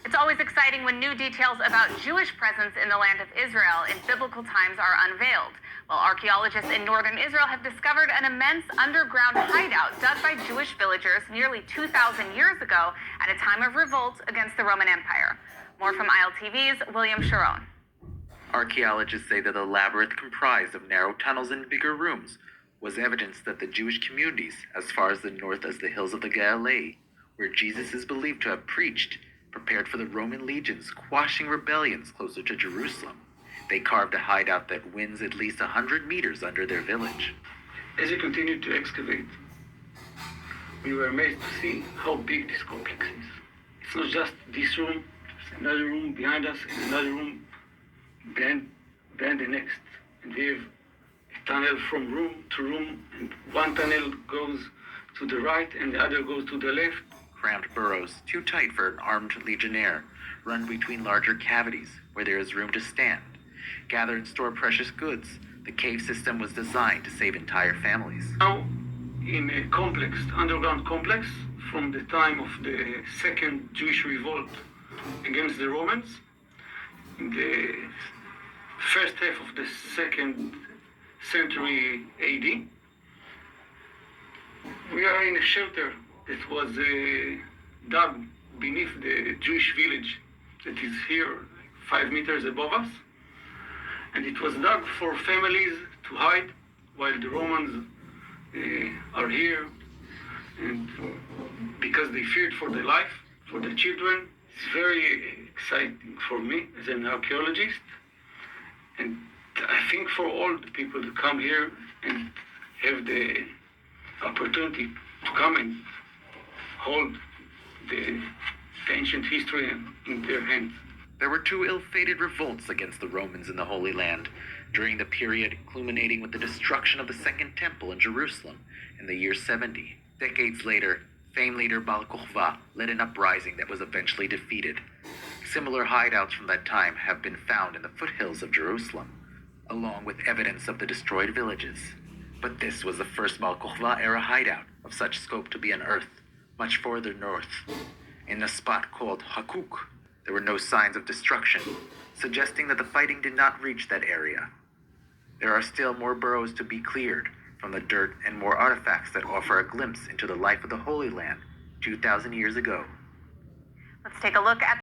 It's always exciting when new details about Jewish presence in the land of Israel in biblical times are unveiled. Well, archaeologists in northern Israel have discovered an immense underground hideout dug by Jewish villagers nearly 2,000 years ago at a time of revolt against the Roman Empire. More from ILTV's William Sharon. Archaeologists say that the labyrinth comprised of narrow tunnels and bigger rooms was evidence that the Jewish communities, as far as the north as the hills of the Galilee, where Jesus is believed to have preached, prepared for the Roman legions quashing rebellions closer to Jerusalem. They carved a hideout that wins at least 100 meters under their village. As we continued to excavate, we were amazed to see how big this complex is. It's not just this room, there's another room behind us and another room behind the next. And we have a tunnel from room to room, and one tunnel goes to the right and the other goes to the left. Cramped burrows, too tight for an armed legionnaire, run between larger cavities where there is room to stand. Gather and store precious goods, the cave system was designed to save entire families. Now, in a complex, underground complex, from the time of the second Jewish revolt against the Romans, in the first half of the second century AD, we are in a shelter that was dug beneath the Jewish village that is here 5 meters above us. And it was dug for families to hide while the Romans are here. And because they feared for their life, for their children. It's very exciting for me as an archaeologist. And I think for all the people to come here and have the opportunity to come and hold the ancient history in their hands. There were two ill-fated revolts against the Romans in the Holy Land during the period culminating with the destruction of the Second Temple in Jerusalem in the year 70. Decades later, famed leader Bar Kokhba led an uprising that was eventually defeated. Similar hideouts from that time have been found in the foothills of Jerusalem, along with evidence of the destroyed villages. But this was the first Bar Kokhba-era hideout of such scope to be unearthed, much further north. In a spot called Hakuk, there were no signs of destruction, suggesting that the fighting did not reach that area. There are still more burrows to be cleared from the dirt and more artifacts that offer a glimpse into the life of the Holy Land 2,000 years ago. Let's take a look at